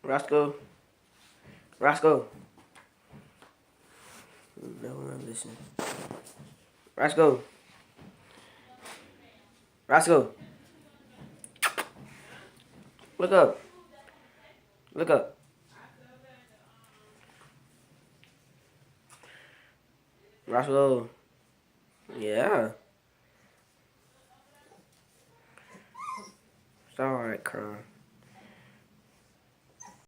Roscoe. Roscoe. No one listening. Roscoe. Roscoe. Look up. Look up. Roscoe. Yeah. It's alright, crying.